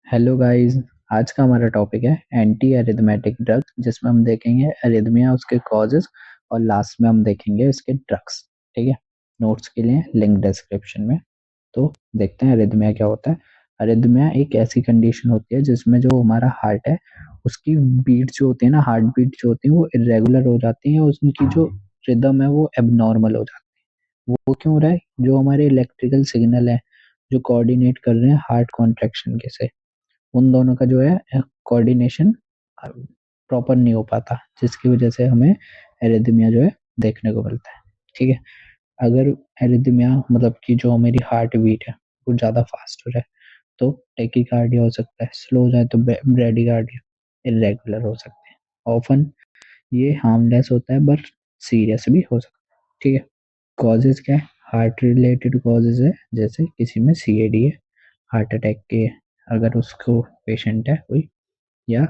Hello guys. आज का हमारा टॉपिक है एंटी अरिथमेटिक ड्रग, जिसमें हम देखेंगे अरिथमिया, उसके कॉजेज, और लास्ट में हम देखेंगे इसके ड्रग्स। ठीक है। नोट्स के लिए लिंक डिस्क्रिप्शन में। तो देखते हैं अरिथमिया क्या होता है। अरिथमिया एक ऐसी कंडीशन होती है जिसमें जो हमारा हार्ट है, उसकी बीट जो होती है ना, हार्ट बीट जो होती है वो इरेगुलर हो जाती है, उनकी जो रिदम है वो एबनॉर्मल हो जाती है। वो क्यों हो रहा है? जो हमारे इलेक्ट्रिकल सिग्नल है जो कोऑर्डिनेट कर रहे हैं हार्ट कॉन्ट्रैक्शन के से, उन दोनों का जो है कोऑर्डिनेशन प्रॉपर नहीं हो पाता, जिसकी वजह से हमें एरिथमिया जो है देखने को मिलता है। ठीक है। अगर एरिथमिया मतलब कि जो मेरी हार्ट बीट है वो ज़्यादा फास्ट हो जाए तो टेकिकार्डिया हो सकता है, स्लो हो जाए तो ब्रेडिकार्डिया, इरेगुलर हो सकते हैं। ऑफन ये हार्मलेस होता है बट सीरियस भी हो सकता है। ठीक है। कॉजेज क्या है? हार्ट रिलेटेड कॉजेज है, जैसे किसी में सीएडी है, हार्ट अटैक के, अगर उसको पेशेंट है कोई, या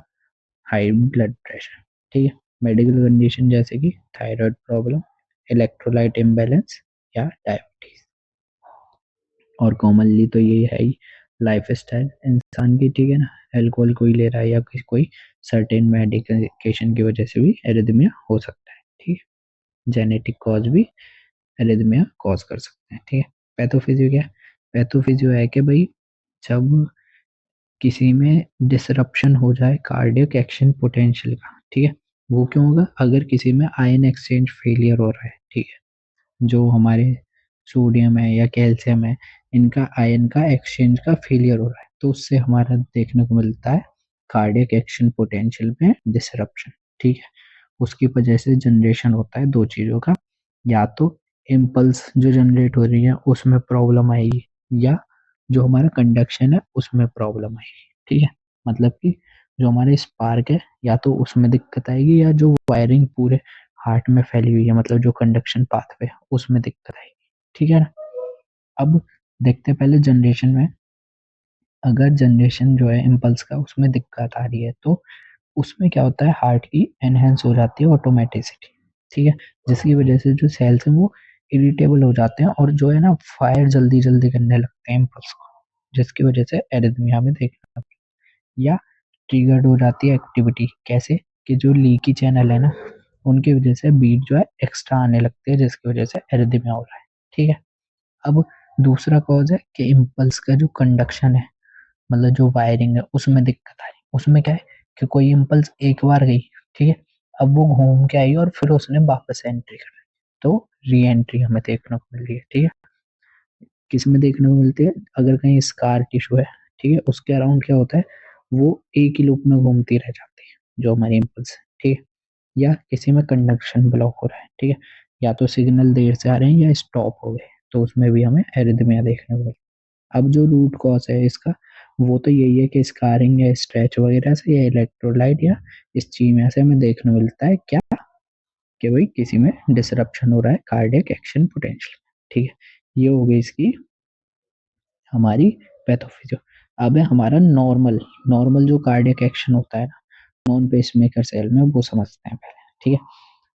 हाई ब्लड प्रेशर। ठीक है। मेडिकल कंडीशन जैसे कि थायराइड प्रॉब्लम, इलेक्ट्रोलाइट इम्बैलेंस, या डायबिटीज। और कॉमनली तो ये है ही लाइफ स्टाइल इंसान की। ठीक है ना, अल्कोहल कोई ले रहा है या कोई सर्टेन मेडिकेशन की वजह से भी एरिथमिया हो सकता है। ठीक है। जेनेटिक कॉज भी एरिथमिया कॉज कर सकते हैं। ठीक है। पैथोफिजियो क्या है? पैथोफिजियो है कि भाई जब किसी में डिसरप्शन हो जाए कार्डियक एक्शन पोटेंशियल का। ठीक है। वो क्यों होगा? अगर किसी में आयन एक्सचेंज फेलियर हो रहा है। ठीक है। जो हमारे सोडियम है या कैल्शियम है, इनका आयन का एक्सचेंज का फेलियर हो रहा है, तो उससे हमारा देखने को मिलता है कार्डियक एक्शन पोटेंशियल में डिसरप्शन। ठीक है। उसकी वजह से जनरेशन होता है दो चीज़ों का, या तो इम्पल्स जो जनरेट हो रही है उसमें प्रॉब्लम आएगी, या जो हमारा कंडक्शन है उसमें प्रॉब्लम आएगी। ठीक है। मतलब कि जो हमारे स्पार्क है, या तो उसमें दिक्कत आएगी, या जो वायरिंग पूरे हार्ट में फैली हुई है, मतलब जो कंडक्शन पाथवे उसमें दिक्कत आएगी। ठीक है ना। अब देखते हैं पहले जनरेशन में। अगर जनरेशन जो है इम्पल्स का उसमें दिक्कत आ रही है तो उसमें क्या होता है, हार्ट की एनहेंस हो जाती है ऑटोमेटिसिटी। ठीक है। जिसकी वजह से जो सेल्स हैं वो इरिटेबल हो जाते हैं और जो है ना फायर जल्दी जल्दी करने लगते हैं इम्पल्स को, जिसकी वजह से एरिथमिया में देखना, या ट्रिगर्ड हो जाती है एक्टिविटी। कैसे? कि जो लीकी चैनल है ना, उनकी वजह से बीट जो है एक्स्ट्रा आने लगती है, जिसकी वजह से एरिथमिया हो रहा है। ठीक है। अब दूसरा कॉज है कि इम्पल्स का जो कंडक्शन है, मतलब जो वायरिंग है उसमें दिक्कत आ रही है। उसमें क्या है कि कोई इम्पल्स एक बार गई, ठीक है, अब वो घूम के आई और फिर उसने वापस एंट्री कर, तो री एंट्री हमें देखने को मिल रही है। ठीक है। किस में देखने को मिलती है? अगर कहीं स्कार टिश्यू है, ठीक है, उसके अराउंड क्या होता है, वो एक ही लूप में घूमती रह जाती है जो हमारी इम्पल्स है। ठीक है। या किसी में कंडक्शन ब्लॉक हो रहा है। ठीक है। या तो सिग्नल देर से आ रहे हैं या स्टॉप हो गए, तो उसमें भी हमें एरिथमिया देखने को मिलती है। अब जो रूट कॉज है इसका, वो तो यही है कि स्कारिंग या स्ट्रेच वगैरह से, या इलेक्ट्रोलाइट या इस्चीमिया से हमें देखने को मिलता है क्या, कि भाई किसी में डिसरप्शन हो रहा है कार्डियक एक्शन पोटेंशियल। ठीक है। ये हो गई इसकी हमारी पैथोफिजियो। अब है हमारा नॉर्मल। नॉर्मल जो कार्डियक एक्शन होता है ना, नॉन पेसमेकर सेल में, वो समझते हैं पहले। ठीक है।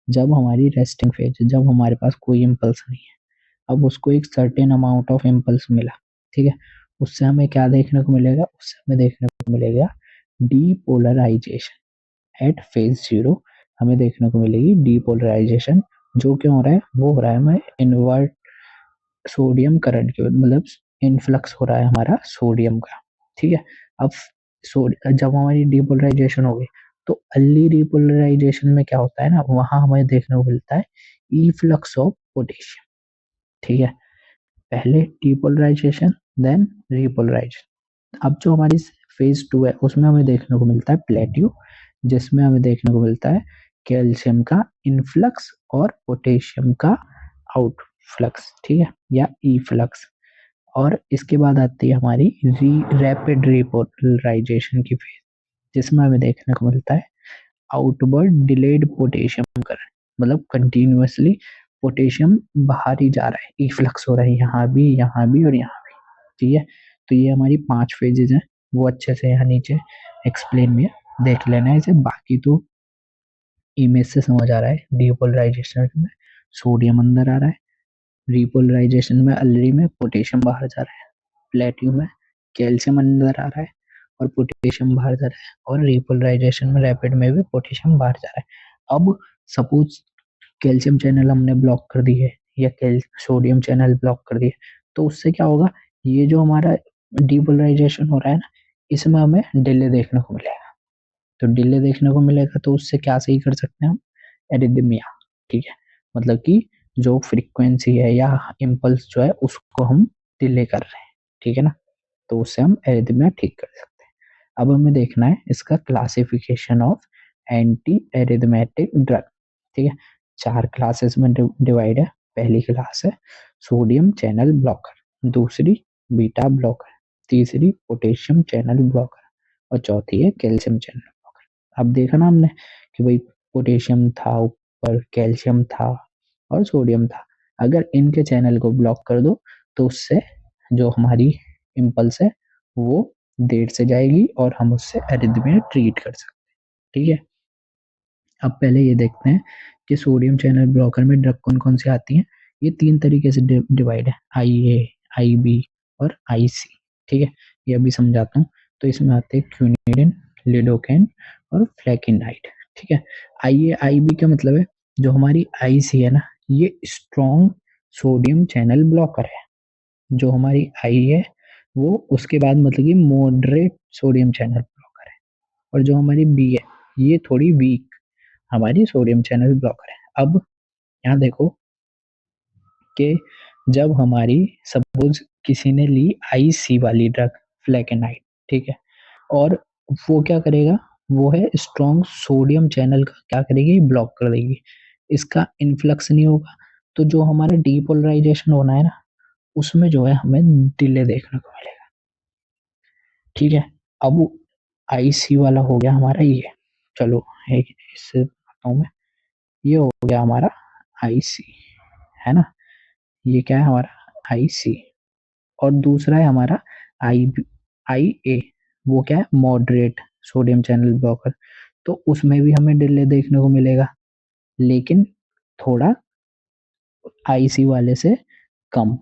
जब हमारी रेस्टिंग फेज, जब हमारे पास कोई इम्पल्स नहीं है, अब उसको एक सर्टेन अमाउंट ऑफ इम्पल्स मिला। ठीक है। उससे हमें क्या देखने को मिलेगा? उससे हमें देखने को मिलेगा डीपोलराइजेशन एट फेज जीरो। हमें देखने को मिलेगी डीपोलराइजेशन। जो क्यों हो रहा है? वो हो रहा है हमें इनवर्ट सोडियम करंट की, मतलब इनफ्लक्स हो रहा है हमारा सोडियम का। ठीक है। अब जब हमारी डीपोलराइजेशन हो गई, तो अर्ली डीपोलराइजेशन में क्या होता है ना, वहां हमें देखने को मिलता है इफ्लक्स ऑफ पोटेशियम। ठीक है। पहले डीपोलराइजेशन, देन रीपोलराइजेशन। अब जो हमारी फेज टू है उसमें हमें देखने को मिलता है प्लेट्यू, जिसमें हमें देखने को मिलता है कैल्शियम का इनफ्लक्स और पोटेशियम का आउटफ्लक्स। ठीक है। या ई फ्लक्स। और इसके बाद आती है हमारी रैपिड रिपोलराइजेशन की फेज, जिसमें हमें देखने को मिलता है आउटवर्ड डिलेड पोटेशियम करंट, मतलब कंटिन्यूअसली पोटेशियम बाहर ही जा रहा है, इफ्लक्स हो रहा है यहाँ भी, यहाँ भी और यहाँ भी। ठीक है। तो ये हमारी 5 फेजेज हैं, वो अच्छे से यहाँ नीचे एक्सप्लेन में देख लेना है इसे। बाकी तो इमेज से समझ आ रहा है। डीपोलराइजेशन में सोडियम अंदर आ रहा है, रिपोलराइजेशन में अल्ली में पोटेशियम बाहर जा रहा है, प्लेटियम में कैल्शियम अंदर आ रहा है, और पोटेशियम बाहर जा रहा है, और रिपोलराइजेशन में रैपिड में भी पोटेशियम बाहर जा रहा है। अब सपोज कैल्शियम चैनल हमने ब्लॉक कर दी है या सोडियम चैनल ब्लॉक कर दिया, तो उससे क्या होगा, ये जो हमारा डिपोलराइजेशन हो रहा है ना, इसमें हमें डिले देखने को मिलेगा। तो डिले देखने को मिलेगा तो उससे क्या सही कर सकते हैं हम, एरिथमिया। ठीक है, मतलब कि जो फ्रीक्वेंसी है या इम्पल्स जो है उसको हम डिले कर रहे हैं। ठीक है ना, तो उससे हम एरिथमिया ठीक कर सकते हैं। अब हमें देखना है इसका classification of anti arithmetic drug. ठीक है, 4 क्लासेस में डिवाइड है। पहली क्लास है सोडियम चैनल ब्लॉकर, दूसरी बीटा ब्लॉकर, तीसरी पोटेशियम चैनल ब्लॉकर, और चौथी है कैल्शियम चैनल ब्लॉकर। अब देखा ना हमने कि भाई पोटेशियम था ऊपर, कैल्शियम था और सोडियम था। अगर इनके चैनल को ब्लॉक कर दो तो उससे जो हमारी इम्पल्स है वो देर से जाएगी और हम उससे एरिथमिया ट्रीट कर सकते हैं। ठीक है, अब पहले ये देखते हैं कि सोडियम चैनल ब्लॉकर में ड्रग कौन कौन सी आती हैं। ये 3 तरीके से डिवाइड है, आई ए, आई बी और आई सी। ठीक है, ये अभी समझाता हूँ। तो इसमें आते हैं क्विनिडिन, लिडोकैन और फ्लेकेनाइड। ठीक है, आई ए आई बी का मतलब है जो हमारी आई सी है ना, ये स्ट्रॉन्ग सोडियम चैनल ब्लॉकर है। जो हमारी आई है वो उसके बाद मतलब कि मॉडरेट सोडियम चैनल ब्लॉकर है। और जो हमारी बी है ये थोड़ी वीक हमारी सोडियम चैनल ब्लॉकर है। अब यहाँ देखो कि जब हमारी सपोज किसी ने ली आई सी वाली ड्रग फ्लेकेनाइड, ठीक है, और वो क्या करेगा, वो है स्ट्रॉन्ग सोडियम चैनल का क्या करेगी, ब्लॉक कर देगी। इसका इन्फ्लक्स नहीं होगा, तो जो हमारा डीपोलराइजेशन होना है ना, उसमें जो है हमें डिले देखने को मिलेगा। ठीक है, अब आई सी वाला हो गया हमारा ये। चलो एक इससे बताता हूँ मैं। ये हो गया हमारा आई सी, है ना, ये क्या है हमारा आई सी। और दूसरा है हमारा आई आई ए, वो क्या है, मॉडरेट सोडियम चैनल ब्लॉकर। तो उसमें भी हमें डिले देखने को मिलेगा, लेकिन थोड़ा आई सी वाले से कम।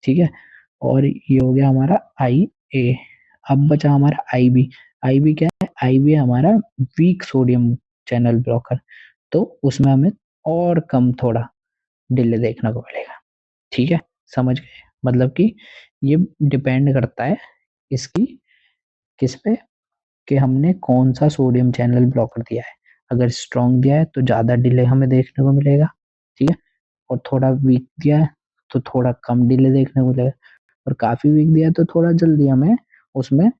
ठीक है, और ये हो गया हमारा आई ए। अब बचा हमारा आई बी। आई बी क्या है, आई बी हमारा वीक सोडियम चैनल ब्लॉकर। तो उसमें हमें और कम थोड़ा डिले देखने को मिलेगा। ठीक है, समझ गए, मतलब कि ये डिपेंड करता है इसकी किस पे, कि हमने कौन सा सोडियम चैनल ब्लॉकर दिया है। अगर स्ट्रॉन्ग दिया है तो ज़्यादा डिले हमें देखने को मिलेगा। ठीक है, और थोड़ा वीक दिया है तो थोड़ा कम डिले देखने को मिलेगा। और काफ़ी वीक दिया है तो थोड़ा जल्दी हमें उसमें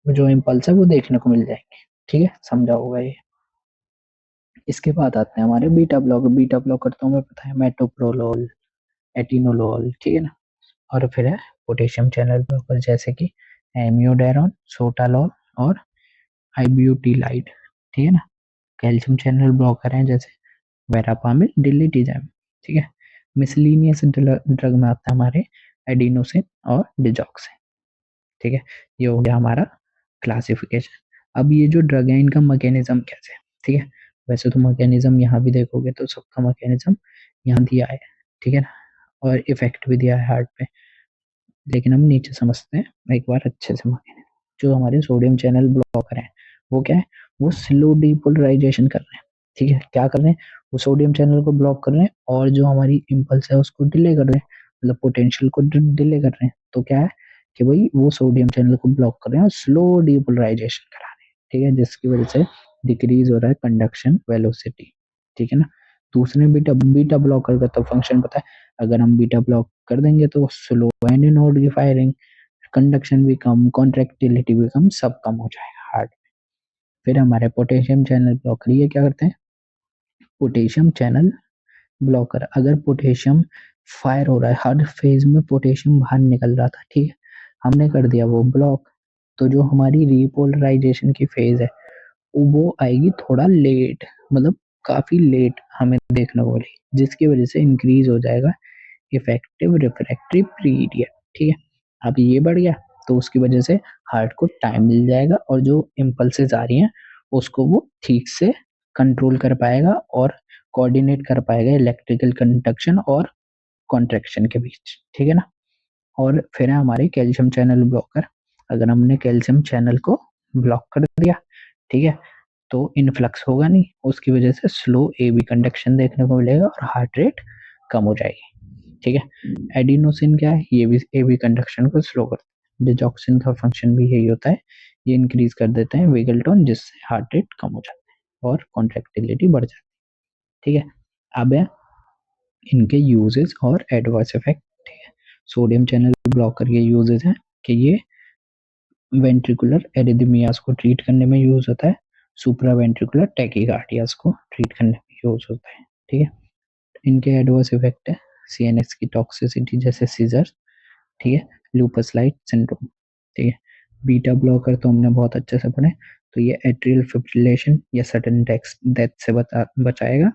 जो इम्पल्स है वो देखने को मिल जाएंगे। ठीक है, समझा होगा ये। इसके बाद आते हैं हमारे बीटा ब्लॉकर। बीटा ब्लॉकर तो हमें पता है, मेटोप्रोलोल, एटिनोलोल, ठीक है ना। और फिर है पोटेशियम चैनल ब्लॉकर जैसे कि एमियोडायरोन, सोटालॉल और आइब्यूटिलाइड। ठीक है ना। कैल्शियम चैनल ब्लॉकर हैं जैसे वेरापामिल, डिलीटिजाम। ठीक है, मिसलिनियस ड्रग में आता है हमारे एडिनोसिन और डिजॉक्सिन। ठीक है, ये हो गया हमारा क्लासिफिकेशन। अब ये जो ड्रग है इनका मैकेनिज्म कैसे है। ठीक है, वैसे तो मैकेनिज्म यहाँ भी देखोगे तो सबका मैकेनिज्म यहाँ दिया है। ठीक है ना, और इफेक्ट भी दिया है हार्ट पे। लेकिन हम नीचे समझते हैं एक बार अच्छे से। मैकेनिज्म जो हमारे सोडियम चैनल ब्लॉकर हैं वो क्या है, वो स्लो डीपोलराइजेशन कर रहे हैं। ठीक है, क्या कर रहे हैं, वो सोडियम चैनल को ब्लॉक कर रहे हैं और जो हमारी इम्पल्स है उसको डिले कर रहे हैं, मतलब पोटेंशियल को डिले कर रहे हैं। तो क्या है कि भाई वो सोडियम चैनल को ब्लॉक कर रहे हैं और स्लो डीपोलराइजेशन करा रहे हैं। ठीक है, जिसकी वजह से डिक्रीज हो रहा है कंडक्शन वेलोसिटी। ठीक है ना। दूसरे बीटा बीटा ब्लॉकर का तो फंक्शन पता है। अगर हम बीटा ब्लॉक कर देंगे तो स्लो एंड नोड की फायरिंग, कंडक्शन भी कम, कॉन्ट्रेक्टिलिटी भी कम, सब कम हो जाएगा हार्ट। फिर हमारे पोटेशियम चैनल ब्लॉकर ये क्या करते हैं, पोटेशियम चैनल ब्लॉकर। अगर पोटेशियम फायर हो रहा है, हर फेज में पोटेशियम बाहर निकल रहा था, ठीक है, हमने कर दिया वो ब्लॉक, तो जो हमारी रिपोलराइजेशन की फेज है वो आएगी थोड़ा लेट, मतलब काफी लेट हमें देखने को मिलेगी, जिसकी वजह से इंक्रीज हो जाएगा इफेक्टिव रिफ्रैक्टरी पीरियड। ठीक है, अब ये बढ़ गया तो उसकी वजह से हार्ट को टाइम मिल जाएगा और जो इम्पल्सेस आ रही हैं उसको वो ठीक से कंट्रोल कर पाएगा और कोऑर्डिनेट कर पाएगा इलेक्ट्रिकल कंडक्शन और कॉन्ट्रैक्शन के बीच। ठीक है ना। और फिर है हमारे कैल्शियम चैनल ब्लॉकर। अगर हमने कैल्शियम चैनल को ब्लॉक कर दिया, ठीक है, तो इन्फ्लक्स होगा नहीं, उसकी वजह से स्लो एबी कंडक्शन देखने को मिलेगा और हार्ट रेट कम हो जाएगी, ठीक है। एडिनोसिन क्या है, ये भी एबी कंडक्शन को स्लो करता है। डिजॉक्सिन का फंक्शन भी यही होता है, ये इंक्रीज कर देते हैं वेगल टोन, जिससे हार्ट रेट कम हो जाता है और कॉन्ट्रैक्टिलिटी बढ़ जाती है, ठीक है। अब है इनके यूजेस और एडवर्स इफेक्ट, ठीक है। सोडियम चैनल ब्लॉकर के यूजेस हैं कि ये वेंट्रिकुलर एरिथमियास को ट्रीट करने में यूज होता है, सुप्रा वेंट्रिकुलर टैकीकार्डियास को ट्रीट करने में यूज होता है, ठीक है। इनके एडवर्स इफेक्ट है सीएनएस की टॉक्सिसिटी जैसे सीजर, ठीक है, लूपस लाइट सिंड्रोम, ठीक है। बीटा ब्लॉकर तो हमने बहुत अच्छे से पढ़े, तो ये एट्रियल फिब्रिलेशन या सडन डेथ से बचाएगा,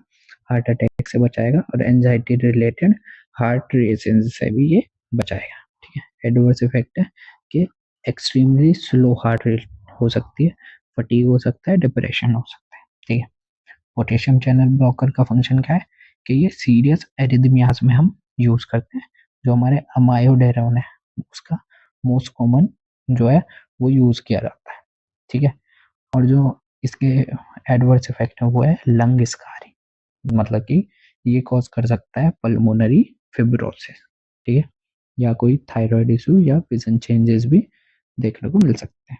हार्ट अटैक से बचाएगा और एंजाइटी रिलेटेड हार्ट रेसेस से भी ये बचाएगा, ठीक है। एडवर्स इफेक्ट है कि एक्सट्रीमली स्लो हार्ट रेट हो सकती है, फटीग हो सकता है, डिप्रेशन हो सकता है, ठीक है। पोटेशियम चैनल ब्लॉकर का फंक्शन क्या है कि ये सीरियस एरिथमियाज में हम यूज करते हैं, जो हमारे अमायोडेरोन है उसका मोस्ट कॉमन जो है वो यूज किया जाता है, ठीक है। और जो इसके एडवर्स इफेक्ट है वो है लंग स्कारिंग, मतलब कि ये कॉज कर सकता है पल्मोनरी फिब्रोसिस, ठीक है, या कोई थायराइड इशू या विजन चेंजेस भी देखने को मिल सकते हैं।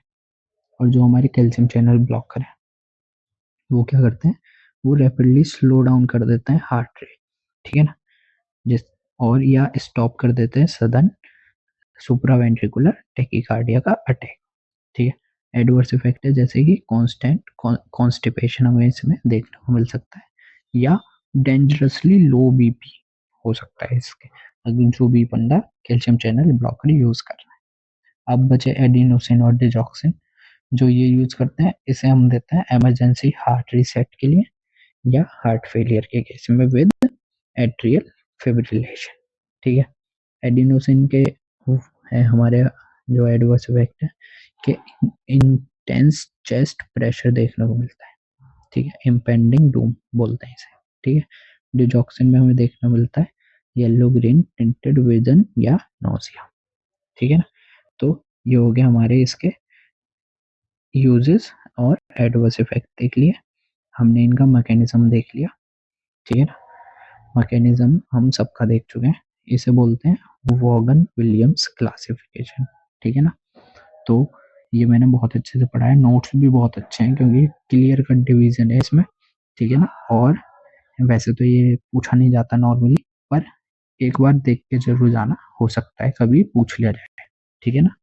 और जो हमारे कैल्शियम चैनल ब्लॉकर है वो क्या करते हैं, वो रैपिडली स्लो डाउन कर देते हैं हार्ट रेट, ठीक है ना, जिस और या स्टॉप कर देते हैं सडन सुप्रावेंट्रिकुलर टैकीकार्डिया का अटैक, ठीक है। एडवर्स इफेक्ट है जैसे कि कांस्टेंट कॉन्स्टिपेशन हमें इसमें देखने को मिल सकता है, या डेंजरसली लो बीपी हो सकता है इसके, अगर जो भी बंदा कैल्शियम चैनल ब्लॉकर यूज कर रहा है। अब बचे एडिनोसिन और डिजॉक्सिन, जो ये यूज करते हैं, इसे हम देते हैं इमरजेंसी हार्ट रीसेट के लिए या हार्ट फेलियर के केस में विद एट्रियल फिब्रिलेशन, ठीक है। एडिनोसिन के है हमारे जो एडवर्स इफेक्ट है कि इंटेंस चेस्ट प्रेशर देखने को मिलता है, ठीक है, इम्पेंडिंग डूम बोलते हैं इसे, ठीक है। डिजॉक्सिन में हमें देखने को मिलता है येलो ग्रीन टिंटेड विजन या नोसिया, ठीक है ना। तो ये हो गया हमारे इसके यूजेस और एडवर्स इफेक्ट देख लिए, हमने इनका मैकेनिज्म देख लिया, ठीक है ना। मैकेनिज्म हम सबका देख चुके हैं, इसे बोलते हैं वॉगन विलियम्स क्लासिफिकेशन, ठीक है ना। तो ये मैंने बहुत अच्छे से पढ़ा है, नोट्स भी बहुत अच्छे हैं क्योंकि क्लियर कट डिवीजन है इसमें, ठीक है ना। और वैसे तो ये पूछा नहीं जाता नॉर्मली, पर एक बार देख के जरूर जाना, हो सकता है कभी पूछ लिया जाए, ठीक है ना।